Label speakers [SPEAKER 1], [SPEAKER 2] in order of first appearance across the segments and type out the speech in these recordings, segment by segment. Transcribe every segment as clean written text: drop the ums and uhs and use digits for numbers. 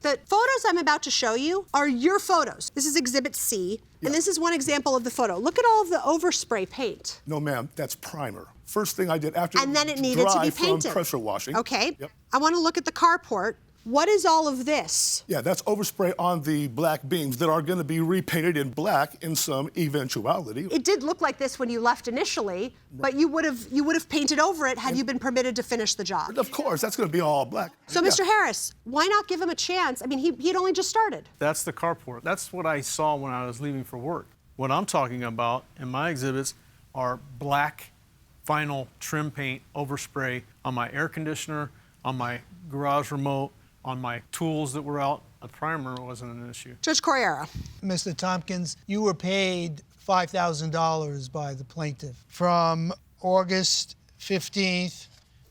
[SPEAKER 1] The photos I'm about to show you are your photos. This is Exhibit C, and this is one example of the photo. Look at all of the overspray paint.
[SPEAKER 2] No, ma'am, that's primer. First thing I did after
[SPEAKER 1] And then it needed to be painted.
[SPEAKER 2] from pressure washing.
[SPEAKER 1] Okay.
[SPEAKER 2] Yep.
[SPEAKER 1] I want to look at the carport. What is all of this?
[SPEAKER 2] Yeah, that's overspray on the black beams that are going to be repainted in black in some eventuality.
[SPEAKER 1] It did look like this when you left initially, but you would have painted over it had you been permitted to finish the job.
[SPEAKER 2] Of course, that's going to be all black.
[SPEAKER 1] So, Mr. Harris, why not give him a chance? I mean, he'd only just started.
[SPEAKER 3] That's the carport. That's what I saw when I was leaving for work. What I'm talking about in my exhibits are black vinyl trim paint overspray on my air conditioner, on my garage remote, on my tools that were out. A primer wasn't an issue.
[SPEAKER 1] Judge Corriero.
[SPEAKER 4] Mr. Tompkins, you were paid $5,000 by the plaintiff from August 15th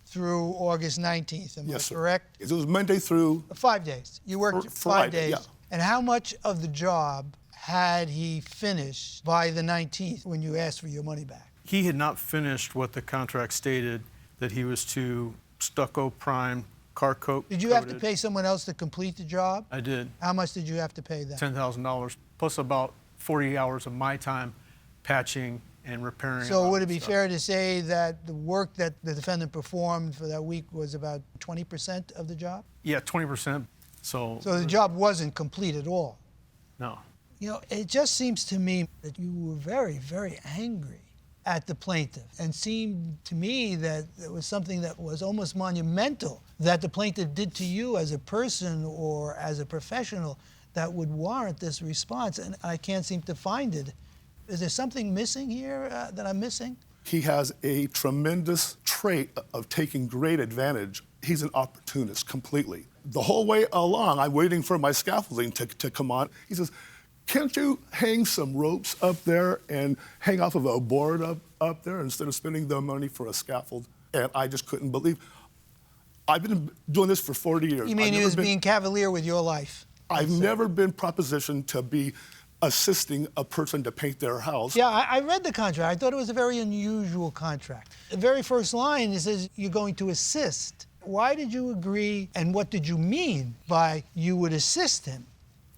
[SPEAKER 4] through August 19th. Am I correct?
[SPEAKER 2] It was Monday through
[SPEAKER 4] 5 days. You worked
[SPEAKER 2] Friday,
[SPEAKER 4] 5 days.
[SPEAKER 2] yeah.
[SPEAKER 4] And how much of the job had he finished by the 19th when you asked for your money back?
[SPEAKER 3] He had not finished what the contract stated, that he was to stucco prime, car coat.
[SPEAKER 4] Did you have to pay someone else to complete the job?
[SPEAKER 3] I did.
[SPEAKER 4] How much did you have to pay them?
[SPEAKER 3] $10,000 plus about 40 hours of my time patching and repairing.
[SPEAKER 4] So would it be fair to say that the work that the defendant performed for that week was about 20% of the job?
[SPEAKER 3] Yeah, 20%. So
[SPEAKER 4] the job wasn't complete at all?
[SPEAKER 3] No.
[SPEAKER 4] You know, it just seems to me that you were very, very angry at the plaintiff, and seemed to me that it was something that was almost monumental that the plaintiff did to you as a person or as a professional that would warrant this response, and I can't seem to find it. Is there something missing here that I'm missing?
[SPEAKER 2] He has a tremendous trait of taking great advantage. He's an opportunist completely. The whole way along, I'm waiting for my scaffolding to come on. He says, can't you hang some ropes up there and hang off of a board up there instead of spending the money for a scaffold? And I just couldn't believe. I've been doing this for 40 years.
[SPEAKER 4] You mean he was being cavalier with your life?
[SPEAKER 2] I've never been propositioned to be assisting a person to paint their house.
[SPEAKER 4] Yeah, I read the contract. I thought it was a very unusual contract. The very first line, it says you're going to assist. Why did you agree, and what did you mean by you would assist him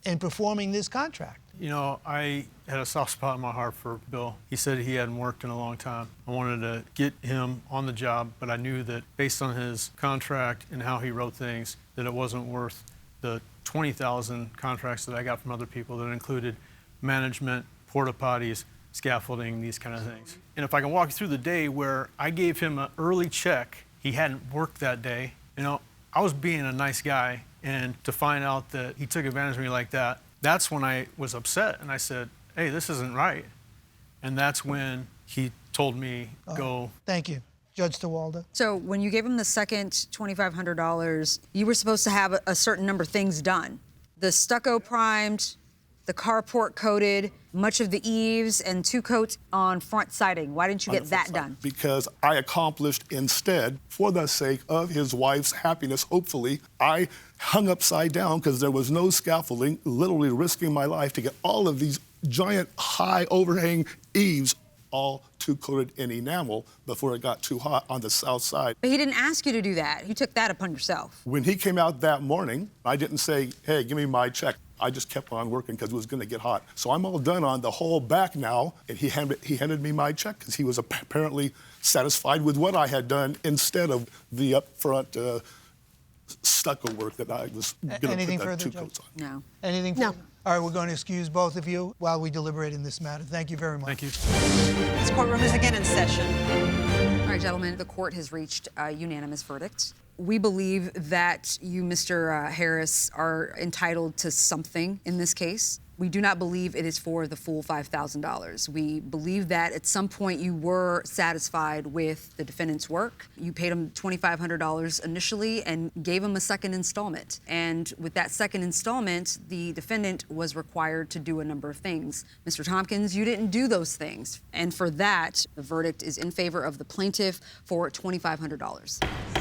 [SPEAKER 4] in performing this contract?
[SPEAKER 3] You know, I had a soft spot in my heart for Bill. He said he hadn't worked in a long time. I wanted to get him on the job, but I knew that based on his contract and how he wrote things, that it wasn't worth the 20,000 contracts that I got from other people that included management, porta potties, scaffolding, these kind of things. And if I can walk you through the day where I gave him an early check, he hadn't worked that day, you know, I was being a nice guy, and to find out that he took advantage of me like that, that's when I was upset, and I said, hey, this isn't right. And that's when he told me, go.
[SPEAKER 4] Thank you. Judge Tawalda.
[SPEAKER 5] So when you gave him the second $2,500, you were supposed to have a certain number of things done. The stucco primed, the carport coated, much of the eaves, and 2 coats on front siding. Why didn't you get that done?
[SPEAKER 2] Because I accomplished instead, for the sake of his wife's happiness, hopefully, I hung upside down because there was no scaffolding, literally risking my life to get all of these giant high overhang eaves all 2-coated in enamel before it got too hot on the south side.
[SPEAKER 5] But he didn't ask you to do that. You took that upon yourself.
[SPEAKER 2] When he came out that morning, I didn't say, hey, give me my check. I just kept on working because it was going to get hot. So I'm all done on the whole back now, and he handed me my check because he was apparently satisfied with what I had done instead of the upfront stucco work that I was going to put that 2 coats on.
[SPEAKER 5] No.
[SPEAKER 4] Anything further? All right, we're going to excuse both of you while we deliberate in this matter. Thank you very much.
[SPEAKER 3] Thank you.
[SPEAKER 1] This courtroom is again in session.
[SPEAKER 5] All right, gentlemen, the court has reached a unanimous verdict. We believe that you, Mr. Harris, are entitled to something in this case. We do not believe it is for the full $5,000. We believe that at some point you were satisfied with the defendant's work. You paid him $2,500 initially and gave him a second installment. And with that second installment, the defendant was required to do a number of things. Mr. Tompkins, you didn't do those things. And for that, the verdict is in favor of the plaintiff for $2,500.